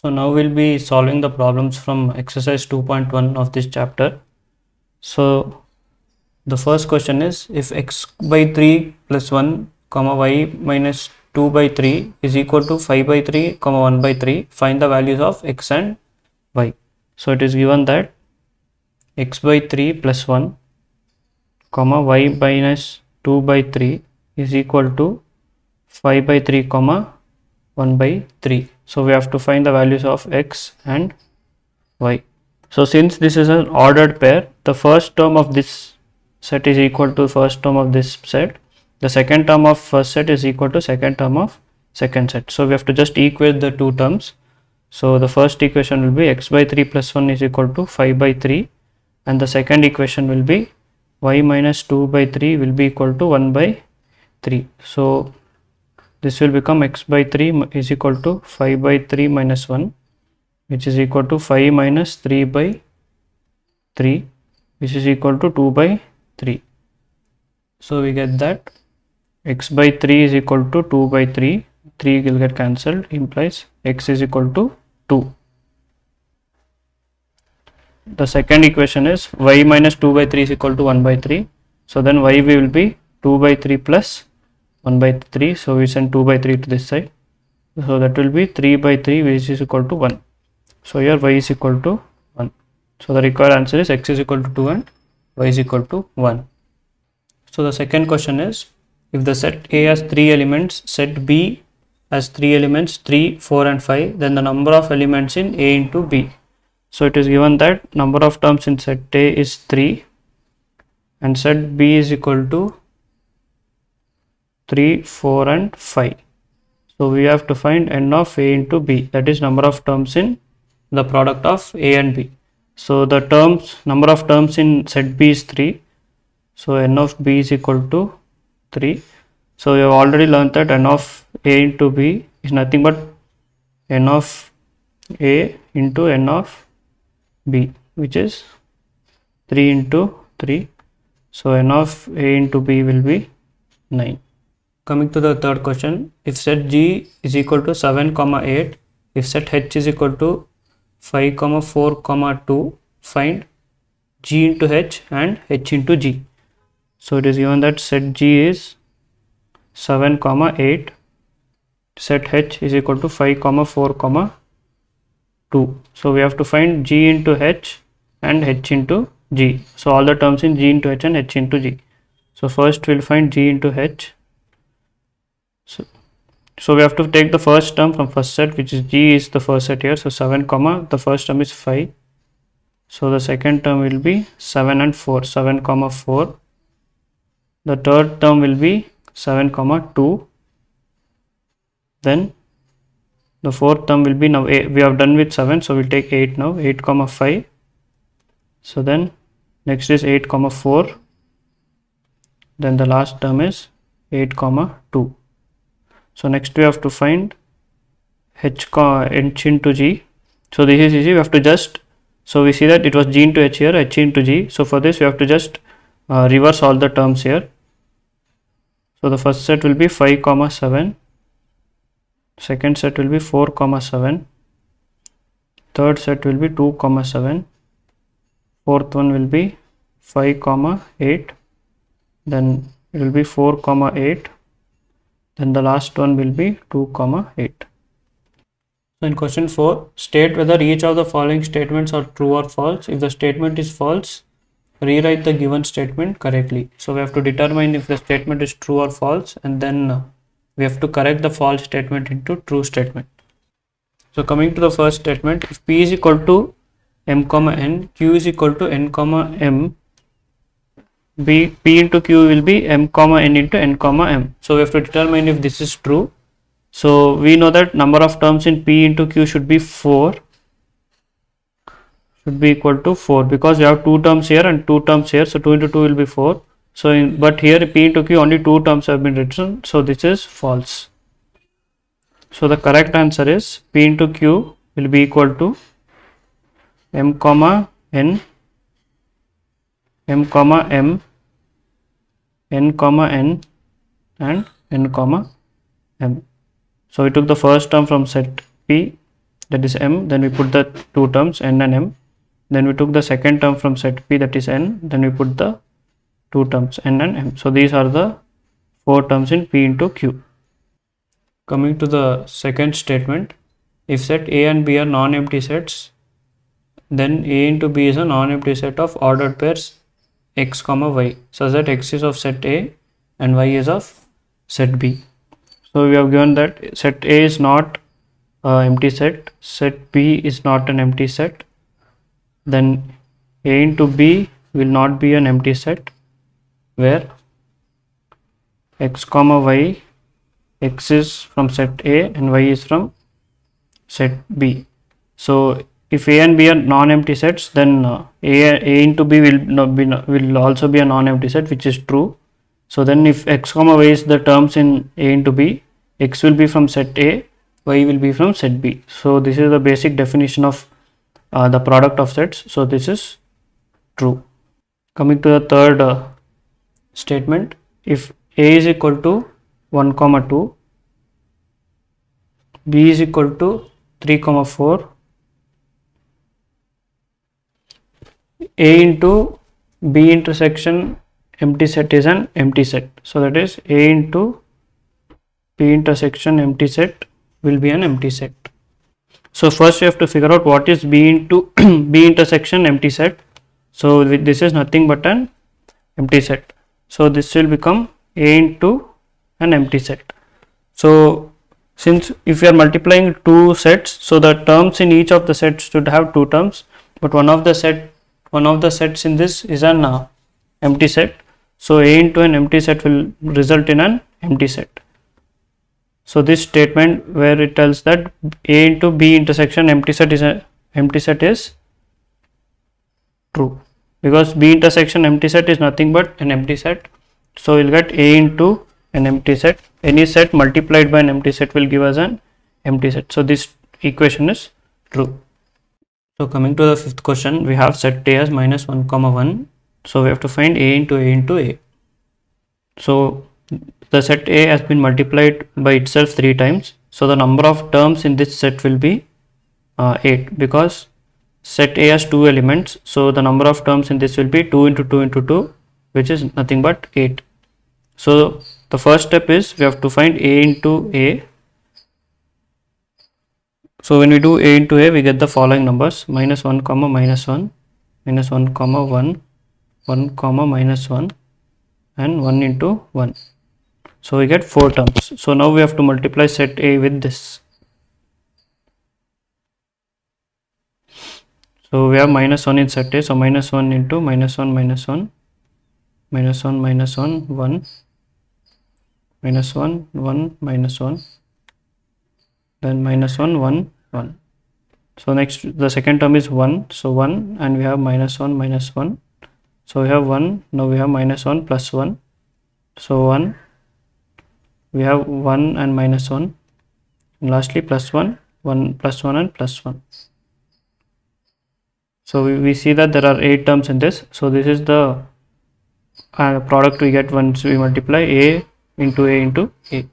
So now we'll be solving the problems from exercise 2.1 of this chapter. So the first question is, if x by 3 plus 1 comma y minus 2 by 3 is equal to 5 by 3 comma 1 by 3, find the values of x and y. So it is given that x by 3 plus 1 comma y minus 2 by 3 is equal to 5 by 3 comma 1 by 3. So we have to find the values of x and y. So since this is an ordered pair, the first term of this set is equal to first term of this set. The second term of first set is equal to second term of second set. So we have to just equate the two terms. So the first equation will be x by 3 plus 1 is equal to 5 by 3, and the second equation will be y minus 2 by 3 will be equal to 1 by 3. So this will become x by 3 is equal to 5 by 3 minus 1, which is equal to 5 minus 3 by 3, which is equal to 2 by 3. So we get that x by 3 is equal to 2 by 3, 3 will get cancelled, implies x is equal to 2. The second equation is y minus 2 by 3 is equal to 1 by 3. So then y will be 2 by 3 plus 1 by 3. So we send 2 by 3 to this side. So that will be 3 by 3, which is equal to 1. So here y is equal to 1. So the required answer is x is equal to 2 and y is equal to 1. So the second question is, if the set A has 3 elements, set B has 3 elements 3, 4 and 5, then the number of elements in A into B. So it is given that number of terms in set A is 3 and set B is equal to 3, 4 and 5. So we have to find n of A into B, that is number of terms in the product of A and B. So the number of terms in set B is 3. So n of B is equal to 3. So we have already learned that n of A into B is nothing but n of A into n of B, which is 3 into 3. So n of A into B will be 9. Coming to the third question, if set G is equal to 7 comma 8, if set H is equal to 5 comma 4 comma 2, find G into H and H into G. So it is given that set G is 7 comma 8, set H is equal to 5 comma 4 comma 2. So we have to find G into H and H into G. So all the terms in G into H and H into G. So first we'll find G into H. So we have to take the first term from first set, which is G is the first set here. So 7 comma, the first term is 5. So the second term will be 7 and 4, 7 comma 4. The third term will be 7 comma 2. Then the fourth term will be, now we have done with 7, so we'll take 8 now, 8 comma 5. So then next is 8 comma 4. Then the last term is 8 comma 2. So next we have to find H into G. So this is easy, we have to just, so we see that it was G into H here, H into G. So for this we have to just reverse all the terms here. So the first set will be 5 comma 7, second set will be 4 comma 7, third set will be 2 comma 7, fourth one will be 5 comma 8, then it will be 4 comma 8, then the last one will be 2 comma 8. So in question 4, state whether each of the following statements are true or false. If the statement is false, rewrite the given statement correctly. So we have to determine if the statement is true or false, and then we have to correct the false statement into true statement. So coming to the first statement, if P is equal to M comma N, Q is equal to N comma M, P into Q will be M comma N into N comma M. So we have to determine if this is true. So we know that number of terms in P into Q should be 4, should be equal to 4, because we have 2 terms here and 2 terms here. So 2 into 2 will be 4. So but here P into Q only 2 terms have been written. So this is false. So the correct answer is P into Q will be equal to M comma N, M comma M, N comma N and N comma M. So we took the first term from set P, that is m, then we put the two terms n and m, then we took the second term from set p, that is n, then we put the two terms n and m. So these are the four terms in p into q. Coming to the second statement, if set a and b are non-empty sets, then a into b is a non-empty set of ordered pairs x comma y, such that x is of set a and y is of set b. So we have given that set a is not empty set, set b is not an empty set, then a into b will not be an empty set, where x comma y, x is from set a and y is from set b. So if a and b are non-empty sets, then a into b will also be a non-empty set, which is true. So then if x comma y is the terms in a into b, x will be from set a, y will be from set b. So this is the basic definition of the product of sets. So this is true. Coming to the third statement, if a is equal to 1 comma 2, b is equal to 3 comma 4, a into b intersection empty set is an empty set. So that is a into b intersection empty set will be an empty set. So first you have to figure out what is b into b intersection empty set. So this is nothing but an empty set. So this will become a into an empty set. So since if you are multiplying two sets, so the terms in each of the sets should have two terms, but one of the sets in this is an empty set. So a into an empty set will result in an empty set. So this statement where it tells that a into b intersection empty set is true, because b intersection empty set is nothing but an empty set. So we'll get a into an empty set. Any set multiplied by an empty set will give us an empty set. So this equation is true. So coming to the fifth question, we have set a as minus 1 comma 1. So we have to find a into a. So the set a has been multiplied by itself 3 times. So the number of terms in this set will be 8, because set a has 2 elements. So the number of terms in this will be 2 into 2 into 2, which is nothing but 8. So the first step is we have to find a into a. So when we do a into a, we get the following numbers: minus 1 comma minus 1, minus 1 comma 1, 1 comma minus 1, and 1 into 1. So we get 4 terms. So now we have to multiply set a with this. So we have minus 1 in set a. So minus 1 into minus 1 minus 1, minus 1 minus 1, 1, minus 1, 1, minus 1, then minus 1, 1, 1. So next the second term is 1. So 1, and we have minus 1 minus 1. So we have 1. Now we have minus 1 plus 1. So 1. We have 1 and minus 1. And lastly plus 1, 1 plus 1 and plus 1. So we see that there are 8 terms in this. So this is the product we get once we multiply a into a into a.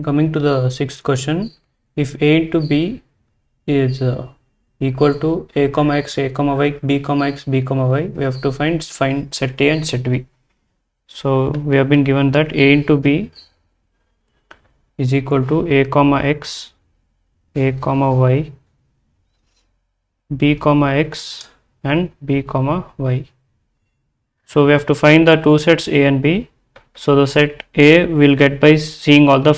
Coming to the sixth question, if a into b is equal to a comma x, a comma y, b comma x, b comma y, we have to find set a and set b. So we have been given that a into b is equal to a comma x, a comma y, b comma x, and b comma y. So we have to find the two sets a and b. So the set a will get by seeing all the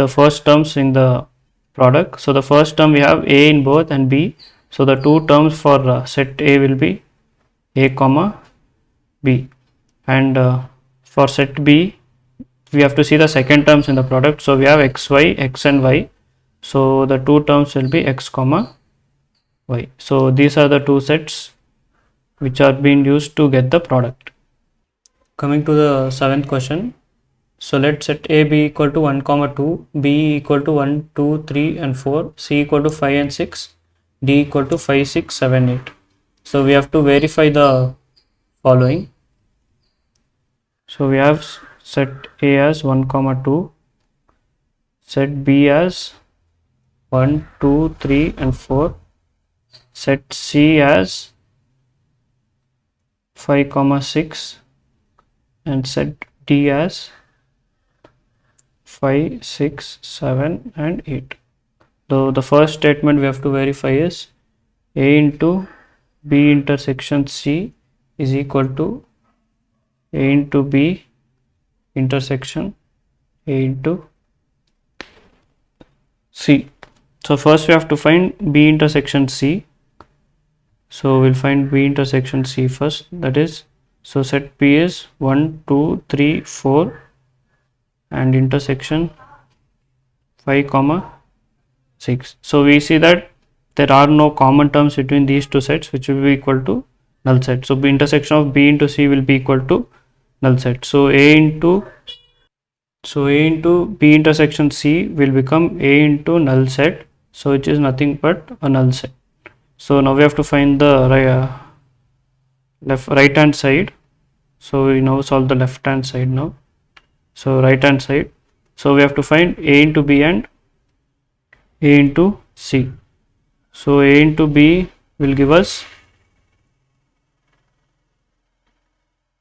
first terms in the product. So the first term we have a in both and b. So the two terms for set a will be a comma b, and for set b we have to see the second terms in the product. So we have x, y, x and y. So the two terms will be x comma y. So these are the two sets which are being used to get the product. Coming to the seventh question, so let set a be equal to 1 comma 2, b equal to 1, 2, 3 and 4, c equal to 5 and 6, d equal to 5, 6, 7, 8. So we have to verify the following. So we have set a as 1 comma 2, set b as 1, 2, 3 and 4. Set C as 5, 6 and set D as 5, 6, 7 and 8. So the first statement we have to verify is A into B intersection C is equal to A into B intersection A into C. So first we have to find B intersection C. So we'll find B intersection C first. That is, so set P is 1, 2, 3, 4 and intersection 5, 6. So we see that there are no common terms between these two sets, which will be equal to null set. So B intersection of B into C will be equal to null set. So A into B intersection C will become A into null set. So which is nothing but a null set. So now we have to find the right hand side. So we now solve the left hand side now. So right hand side. So we have to find A into B and A into C. So A into B will give us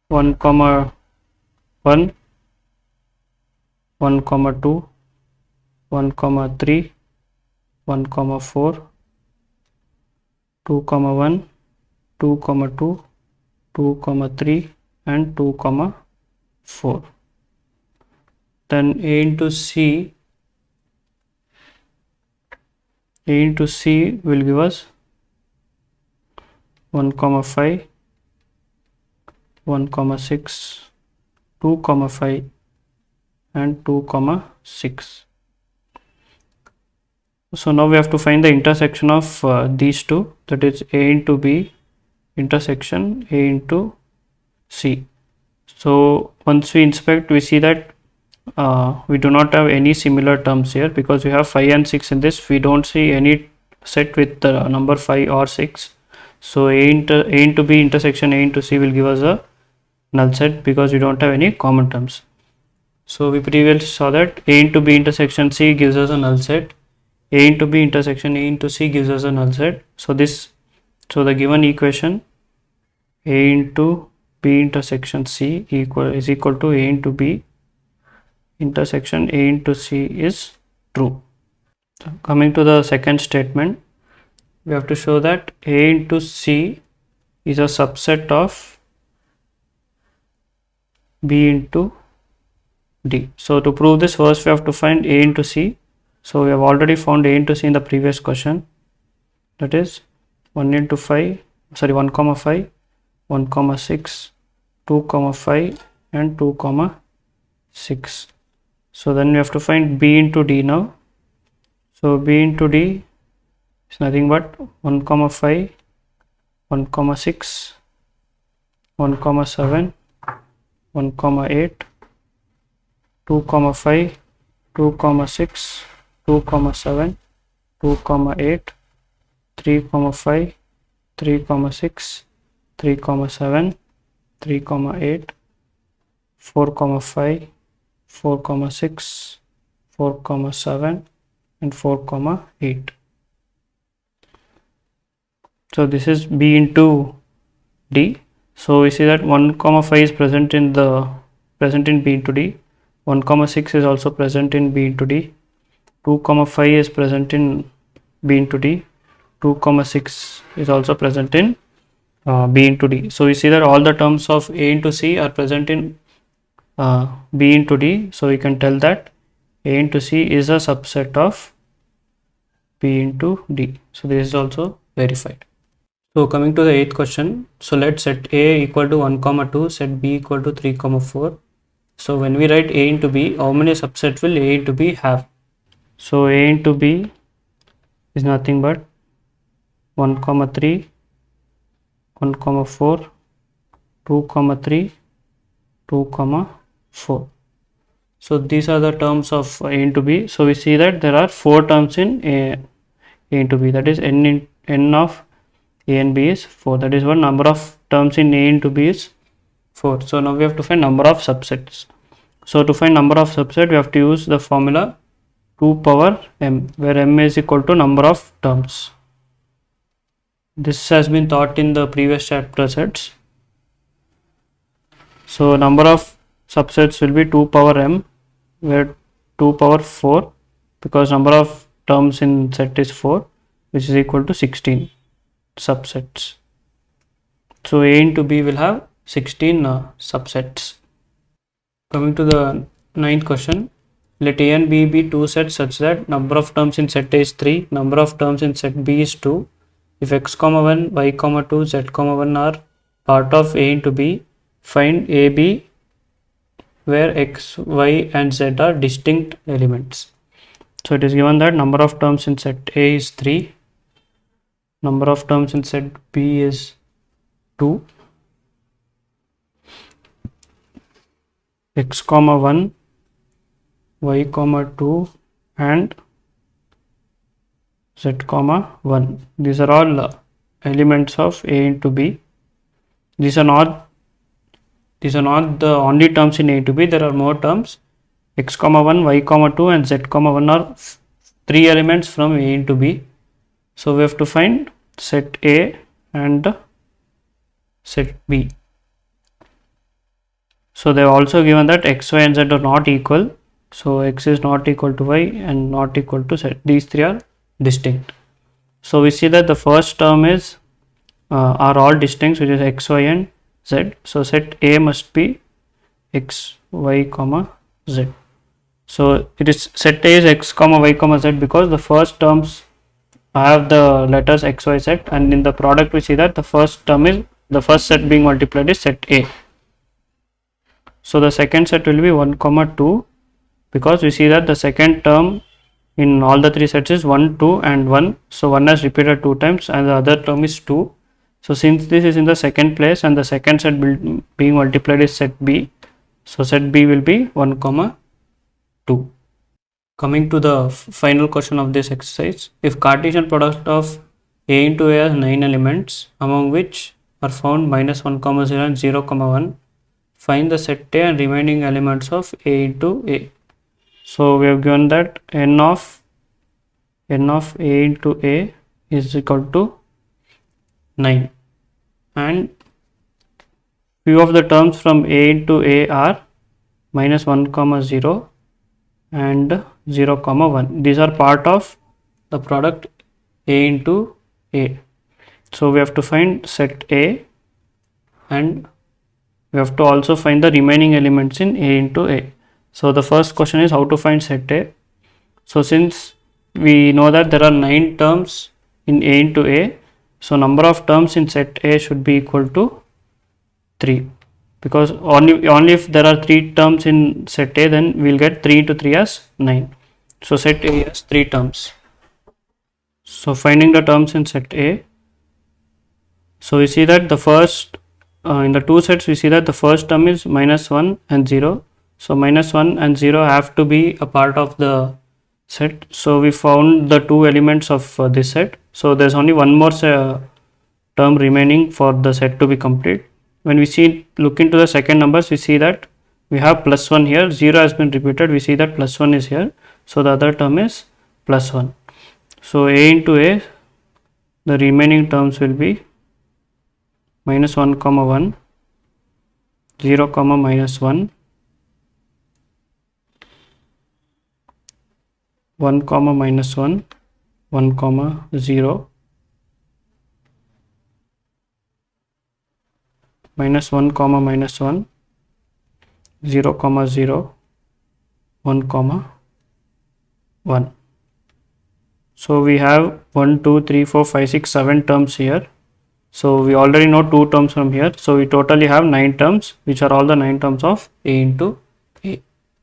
1, 1, 1, 2, 1, 3, 1, 4, 2, 1, 2, 2, 2, 3 and 2, 4. Then A into C will give us 1, 5, 1, 6, 2, 5 and 2, 6. So now we have to find the intersection of these two, that is A into B intersection A into C. So once we inspect, we see that we do not have any similar terms here because we have 5 and 6 in this. We don't see any set with the number 5 or 6. So A into B intersection A into C will give us a null set because we don't have any common terms. So we previously saw that A into B intersection C gives us a null set. A into B intersection A into C gives us a null set. So the given equation A into B intersection C is equal to A into B intersection A into C is true. So coming to the second statement, we have to show that A into C is a subset of B into D. So to prove this, first we have to find A into C. So we have already found A into C in the previous question. That is 1 into 5, 1, 5, 1, 6, 2, 5 and 2, 6. So then we have to find B into D now. So B into D is nothing but 1, 5, 1, 6, 1, 7, 1, 8, 2, 5, 2, 6, 2, 7, 2, 8, 3, 5, 3, 6, 3, 7, 3, 8, 4, 5, 4, 6, 4, 7 and 4, 8. So this is B into D. So we see that 1, 5 is present in B into D. 1, 6 is also present in B into D. 2, 5 is present in B into D. 2, 6 is also present in B into D. So we see that all the terms of A into C are present in B into D. So we can tell that A into C is a subset of B into D. So this is also verified. So coming to the 8th question. So let's set A equal to 1, 2, set B equal to 3, 4. So when we write A into B, how many subsets will A into B have? So A into B is nothing but 1, 3, 1, 4, 2, 3, 2, 4. So these are the terms of A into B. So we see that there are 4 terms in A into B. That is n of A and B is 4. That is what number of terms in A into B is 4. So now we have to find number of subsets. So to find number of subset, we have to use the formula 2 power m, where m is equal to number of terms. This has been taught in the previous chapter sets. So number of subsets will be 2 power m, where 2 power 4, because number of terms in set is 4, which is equal to 16 subsets. So A into B will have 16 subsets. Coming to the ninth question, let A and B be two sets such that number of terms in set A is 3, number of terms in set B is 2. If x, 1, y, 2, z, 1 are part of A into B, find AB where x, y and z are distinct elements. So it is given that number of terms in set A is 3, number of terms in set B is 2, x, 1, y, 2 and z, 1. These are all elements of A into B. These are not the only terms in A to B. There are more terms. X, 1, y, 2 and z, 1 are 3 elements from A into B. So we have to find set A and set B. So they have also given that x, y and z are not equal. So x is not equal to y and not equal to z. These three are distinct. So we see that the first term is are all distinct, which is x, y and z. So set A must be x, y, z. So it is set A is x, y, z because the first terms have the letters x, y, z, and in the product we see that the first term is the first set being multiplied is set A. So the second set will be 1, 2 because we see that the second term in all the three sets is 1, 2 and 1. So 1 has repeated 2 times and the other term is 2. So since this is in the second place and the second set being multiplied is set B, so set B will be 1, 2. Coming to the final question of this exercise, if Cartesian product of A into A has 9 elements, among which are found -1, 0 and 0, 1, find the set A and remaining elements of A into A. So we have given that n of A into A is equal to 9, and few of the terms from A into A are -1, 0 and 0, 1. These are part of the product A into A. So we have to find set A and we have to also find the remaining elements in A into A. So the first question is how to find set A. So since we know that there are 9 terms in A into A, so number of terms in set A should be equal to 3, because only if there are 3 terms in set A, then we will get 3 into 3 as 9. So set A has 3 terms. So finding the terms in set A, so we see that the first in the two sets we see that the first term is -1 and 0. So -1 and 0 have to be a part of the set. So we found the 2 elements of this set. So there's only one more term remaining for the set to be complete. When we look into the second numbers, we see that we have +1 here, 0 has been repeated, we see that +1 is here. So the other term is +1. So A into A, the remaining terms will be -1, 1, 0, -1, 1, -1, 1, 0, -1, -1, 0, 0, 1, 1. So we have 1, 2, 3, 4, 5, 6, 7 terms here. So we already know 2 terms from here. So we totally have 9 terms, which are all the 9 terms of A into